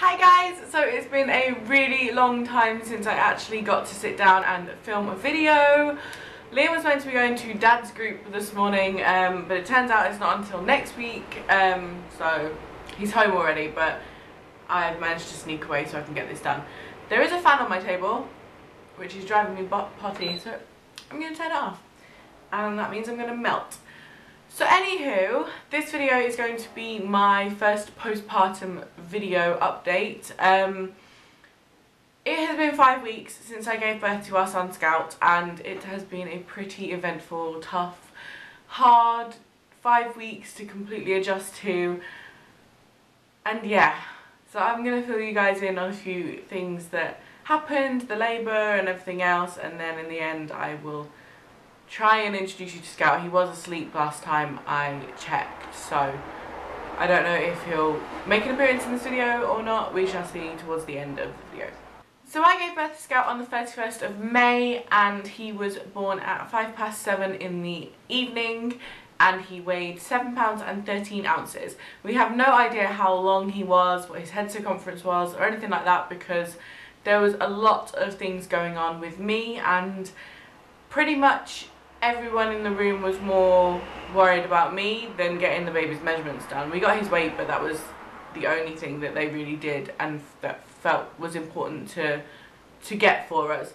Hi guys! So it's been a really long time since I actually got to sit down and film a video. Liam was meant to be going to Dad's group this morning, but it turns out it's not until next week, so he's home already, but I've managed to sneak away so I can get this done. There is a fan on my table, which is driving me potty, so I'm going to turn it off, and that means I'm going to melt. So anywho, this video is going to be my first postpartum video update. It has been 5 weeks since I gave birth to our son Scout, and it has been a pretty eventful, tough, hard 5 weeks to completely adjust to. And yeah, so I'm going to fill you guys in on a few things that happened, the labour and everything else, and then in the end I will try and introduce you to Scout. He was asleep last time I checked, so I don't know if he'll make an appearance in this video or not. We shall see towards the end of the video. So I gave birth to Scout on the 31st of May, and he was born at 7:05 in the evening, and he weighed 7 pounds and 13 ounces. We have no idea how long he was, what his head circumference was, or anything like that, because there was a lot of things going on with me, and pretty much everyone in the room was more worried about me than getting the baby's measurements done. We got his weight, but that was the only thing that they really did and that felt was important to get for us.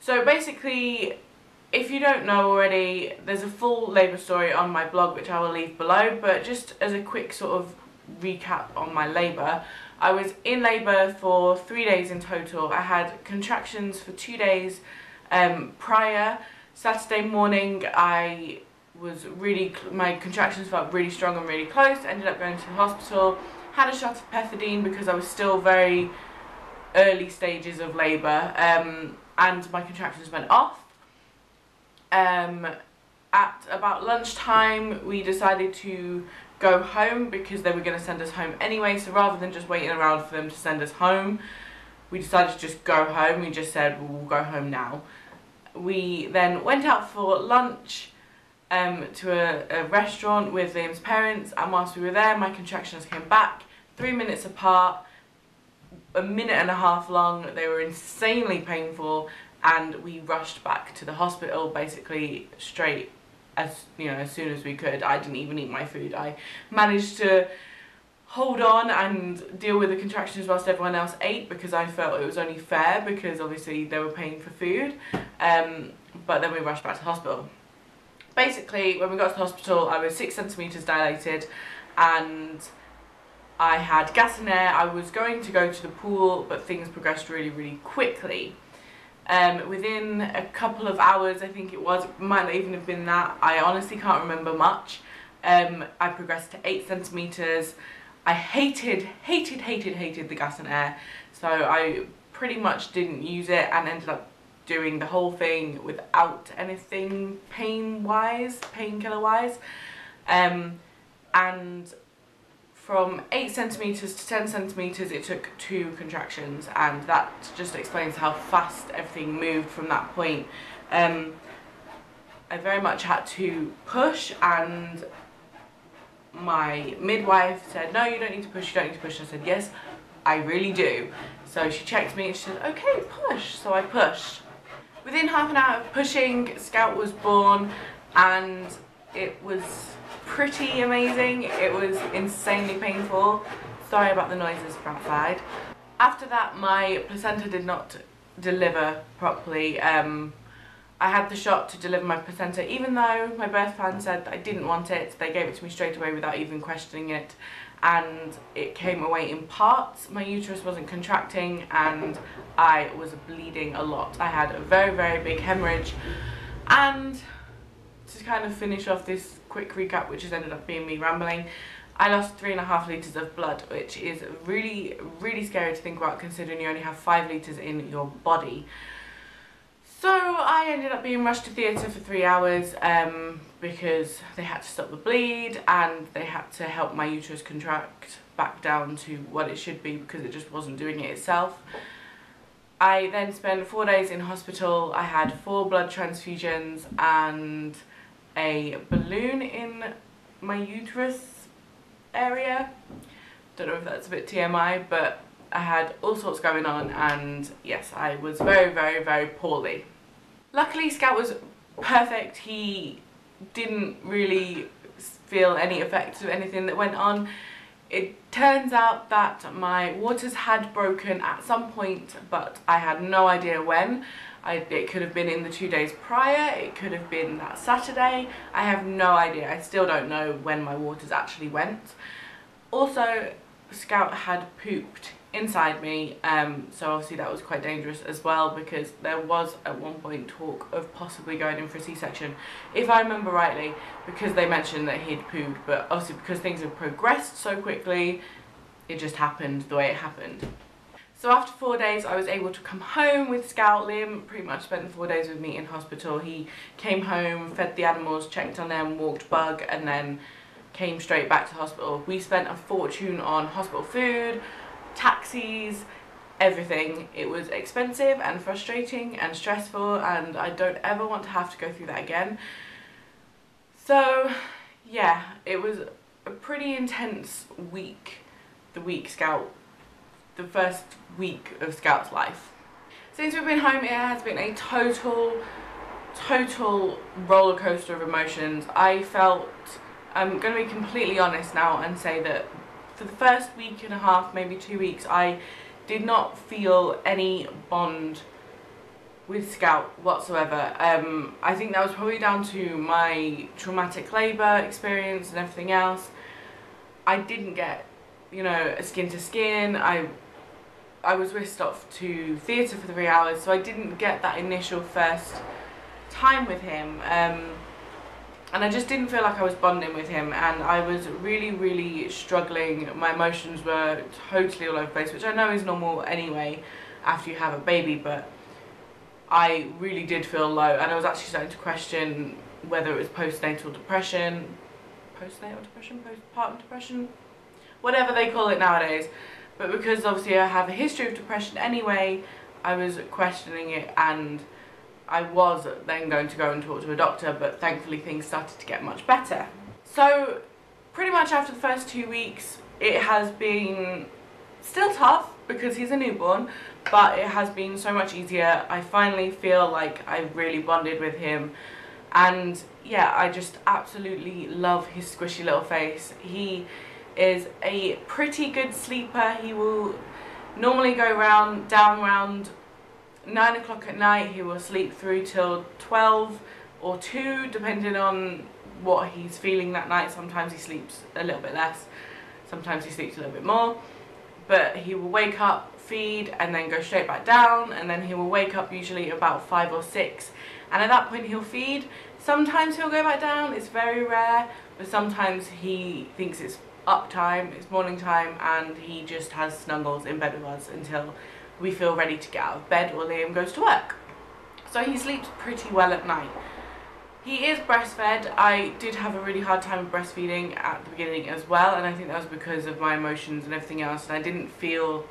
So basically, if you don't know already, there's a full labour story on my blog which I will leave below, but just as a quick sort of recap on my labour, I was in labour for 3 days in total. I had contractions for 2 days prior. Saturday morning I was my contractions felt really strong and really close. Ended up going to the hospital, had a shot of pethidine because I was still very early stages of labour, and my contractions went off. At about lunchtime we decided to go home because they were going to send us home anyway, so rather than just waiting around for them to send us home, we decided to just go home. We just said, well, we'll go home now. We then went out for lunch to a restaurant with Liam's parents, and whilst we were there my contractions came back 3 minutes apart, a minute and a half long. They were insanely painful, and we rushed back to the hospital basically straight as soon as we could. I didn't even eat my food. I managed to hold on and deal with the contractions whilst everyone else ate, because I felt it was only fair, because obviously they were paying for food. But then we rushed back to the hospital. Basically, when we got to the hospital, I was 6 centimetres dilated and I had gas in air. I was going to go to the pool, but things progressed really quickly. Within a couple of hours, I think it might not even have been that, I honestly can't remember much, I progressed to 8 centimetres. I hated the gas and air, so I pretty much didn't use it and ended up doing the whole thing without anything painkiller wise. And from 8 centimetres to 10 centimetres it took 2 contractions, and that just explains how fast everything moved from that point. I very much had to push, and my midwife said, no, you don't need to push, you don't need to push. I said, yes, I really do. So she checked me and she said, okay, push. So I pushed. Within half an hour of pushing, Scout was born, and it was pretty amazing. It was insanely painful. Sorry about the noises from outside. After that, my placenta did not deliver properly. I had the shot to deliver my placenta, even though my birth plan said that I didn't want it. They gave it to me straight away without even questioning it, and it came away in parts. My uterus wasn't contracting and I was bleeding a lot. I had a very big hemorrhage, and to kind of finish off this quick recap, which has ended up being me rambling, I lost 3.5 litres of blood, which is really scary to think about, considering you only have 5 litres in your body. So I ended up being rushed to theatre for 3 hours because they had to stop the bleed and they had to help my uterus contract back down to what it should be, because it just wasn't doing it itself. I then spent 4 days in hospital. I had 4 blood transfusions and a balloon in my uterus area. Don't know if that's a bit TMI, but I had all sorts going on, and yes, I was very, very, very poorly. Luckily, Scout was perfect. He didn't really feel any effects of anything that went on. It turns out that my waters had broken at some point, but I had no idea when. It could have been in the 2 days prior, it could have been that Saturday. I have no idea. I still don't know when my waters actually went. Also, Scout had pooped inside me, so obviously that was quite dangerous as well, because there was at one point talk of possibly going in for a C-section, if I remember rightly, because they mentioned that he'd pooped, but obviously because things have progressed so quickly, it just happened the way it happened. So after 4 days, I was able to come home with Scout. Liam pretty much spent the 4 days with me in hospital. He came home, fed the animals, checked on them, walked Bug, and then came straight back to hospital. We spent a fortune on hospital food, taxis, everything. It was expensive and frustrating and stressful, and I don't ever want to have to go through that again. So yeah, it was a pretty intense week, the first week of Scout's life. Since we've been home, it has been a total roller coaster of emotions. I'm going to be completely honest now and say that for the first week and a half, maybe 2 weeks, I did not feel any bond with Scout whatsoever. I think that was probably down to my traumatic labour experience and everything else. I didn't get, you know, a skin to skin. I was whisked off to theatre for 3 hours, so I didn't get that initial first time with him. And I just didn't feel like I was bonding with him, and I was really struggling. My emotions were totally all over the place, which I know is normal anyway after you have a baby, but I really did feel low, and I was actually starting to question whether it was postpartum depression, whatever they call it nowadays. But because obviously I have a history of depression anyway, I was questioning it, and I was then going to go and talk to a doctor, but thankfully things started to get much better. So pretty much after the first 2 weeks, it has been still tough because he's a newborn, but it has been so much easier. I finally feel like I've really bonded with him, and yeah, I just absolutely love his squishy little face. He is a pretty good sleeper. He will normally go down around 9 o'clock at night. He will sleep through till 12 or 2, depending on what he's feeling that night. Sometimes he sleeps a little bit less, sometimes he sleeps a little bit more, but he will wake up, feed, and then go straight back down, and then he will wake up usually about 5 or 6, and at that point he'll feed. Sometimes he'll go back down, it's very rare, but sometimes he thinks it's up time, it's morning time, and he just has snuggles in bed with us until we feel ready to get out of bed or Liam goes to work. So he sleeps pretty well at night. He is breastfed. I did have a really hard time with breastfeeding at the beginning as well, and I think that was because of my emotions and everything else, and I didn't feel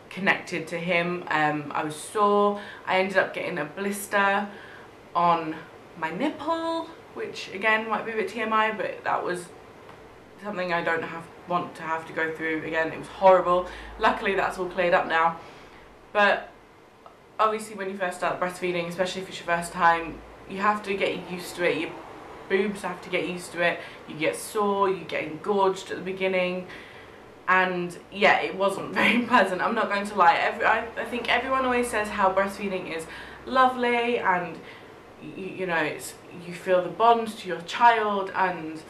connected to him. I was sore. I ended up getting a blister on my nipple, which again might be a bit TMI, but that was something I don't want to have to go through again. It was horrible. Luckily that's all cleared up now. But obviously when you first start breastfeeding, especially if it's your first time, you have to get used to it. Your boobs have to get used to it. You get sore, you get engorged at the beginning, and yeah, it wasn't very pleasant. I'm not going to lie. I think everyone always says how breastfeeding is lovely, and you know, you feel the bond to your child, and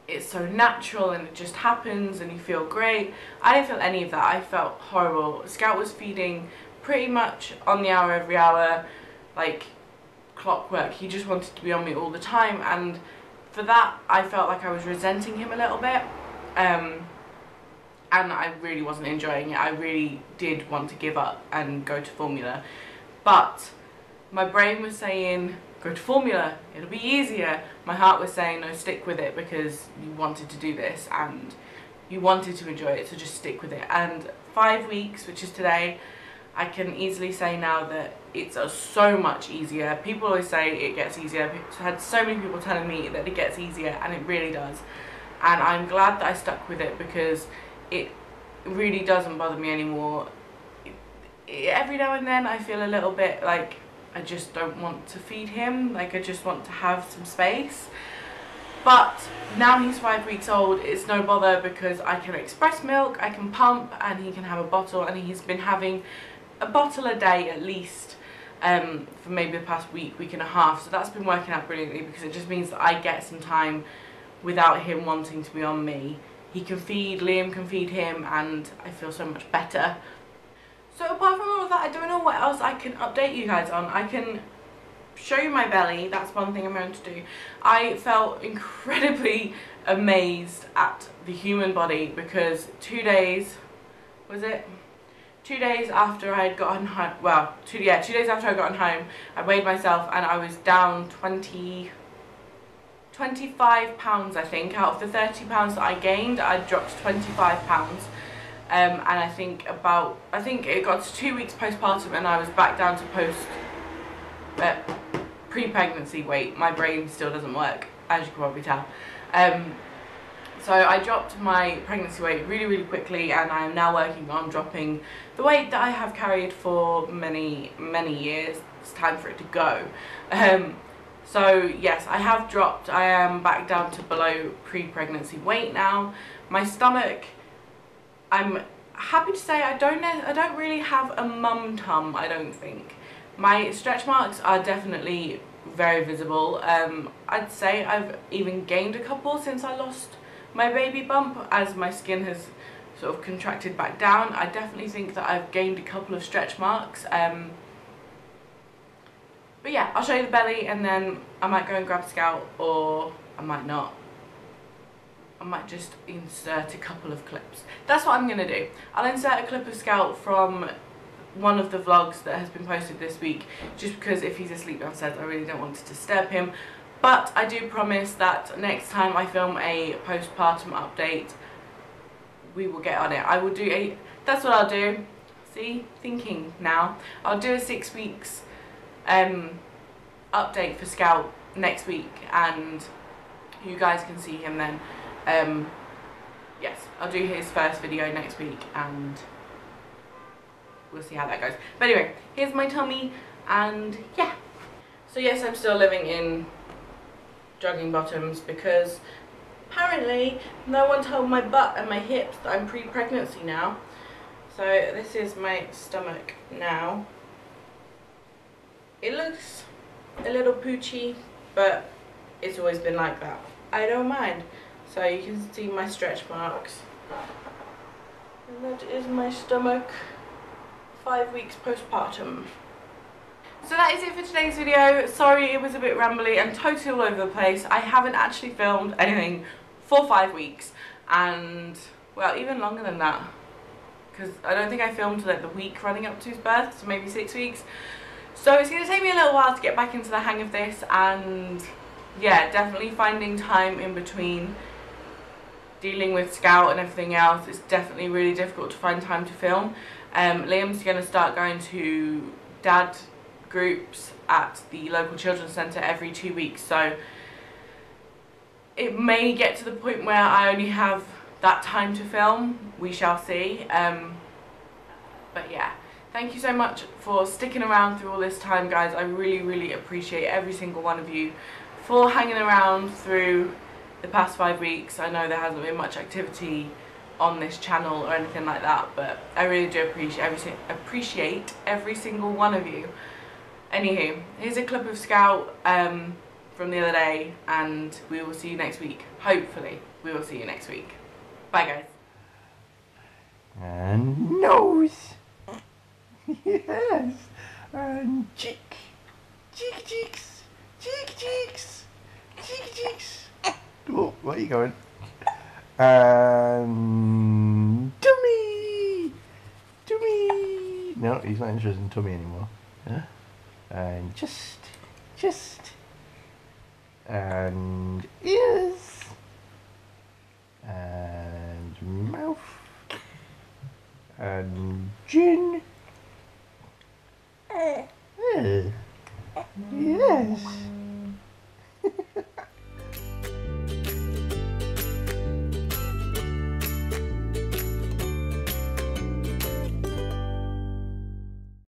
it's so natural, and it just happens, and you feel great. I didn't feel any of that. I felt horrible. Scout was feeding pretty much on the hour, every hour, like clockwork. He just wanted to be on me all the time, and for that I felt like I was resenting him a little bit, and I really wasn't enjoying it. I really did want to give up and go to formula, but my brain was saying, go to formula, it'll be easier. My heart was saying, no, stick with it, because you wanted to do this and you wanted to enjoy it, so just stick with it. And 5 weeks, which is today, I can easily say now that it's so much easier. People always say it gets easier. I've had so many people telling me that it gets easier, and it really does. And I'm glad that I stuck with it, because it really doesn't bother me anymore. Every now and then I feel a little bit like I just don't want to feed him, like I just want to have some space. But now he's 5 weeks old, it's no bother because I can express milk, I can pump, and he can have a bottle, and he's been having a bottle a day at least for maybe the past week and a half. So that's been working out brilliantly because it just means that I get some time without him wanting to be on me. He can feed, Liam can feed him, and I feel so much better. So apart from all of that, I don't know what else I can update you guys on. I can show you my belly, that's one thing I'm going to do. I felt incredibly amazed at the human body because 2 days, was it? 2 days after I had gotten home, well, 2 days after I got home, I weighed myself and I was down 25 pounds, I think. Out of the 30 pounds that I gained, I dropped 25 pounds. And I think it got to 2 weeks postpartum and I was back down to pre-pregnancy weight. My brain still doesn't work, as you can probably tell. So I dropped my pregnancy weight really quickly, and I am now working on dropping the weight that I have carried for many years. It's time for it to go. So yes, I have dropped. I am back down to below pre-pregnancy weight now. My stomach, I'm happy to say I don't really have a mum tum, I don't think. My stretch marks are definitely very visible. I'd say I've even gained a couple since I lost my baby bump, as my skin has sort of contracted back down. I definitely think that I've gained a couple of stretch marks. But yeah, I'll show you the belly and then I might go and grab Scout, or I might not. I might just insert a couple of clips. That's what I'm going to do. I'll insert a clip of Scout from one of the vlogs that has been posted this week, just because if he's asleep downstairs I really don't want to disturb him. But I do promise that next time I film a postpartum update, we will get on it. I will do that's what I'll do. See, thinking now. I'll do a 6 weeks update for Scout next week, and you guys can see him then. Yes, I'll do his first video next week and we'll see how that goes. But anyway, here's my tummy, and yeah. So yes, I'm still living in jogging bottoms because apparently no one told my butt and my hips that I'm pre-pregnancy now. So this is my stomach now. It looks a little poochy, but it's always been like that. I don't mind. So you can see my stretch marks. And that is my stomach 5 weeks postpartum. So that is it for today's video. Sorry it was a bit rambly and totally all over the place. I haven't actually filmed anything for 5 weeks, and well, even longer than that, because I don't think I filmed like the week running up to his birth, so maybe 6 weeks. So it's going to take me a little while to get back into the hang of this, and yeah, definitely finding time in between dealing with Scout and everything else. It's definitely really difficult to find time to film. Liam's going to start going to dad groups at the local children's centre every 2 weeks, so it may get to the point where I only have that time to film. We shall see. But yeah, thank you so much for sticking around through all this time, guys. I really appreciate every single one of you for hanging around through the past 5 weeks. I know there hasn't been much activity on this channel or anything like that, but I really do appreciate every single one of you. Anywho, here's a clip of Scout from the other day, and we will see you next week. Hopefully, we will see you next week. Bye, guys. And nose. Yes. And cheek. Cheeks. Cheeks. Oh, where are you going? And tummy. No, he's not interested in tummy anymore. Yeah. And chest, and ears, and mouth, and chin,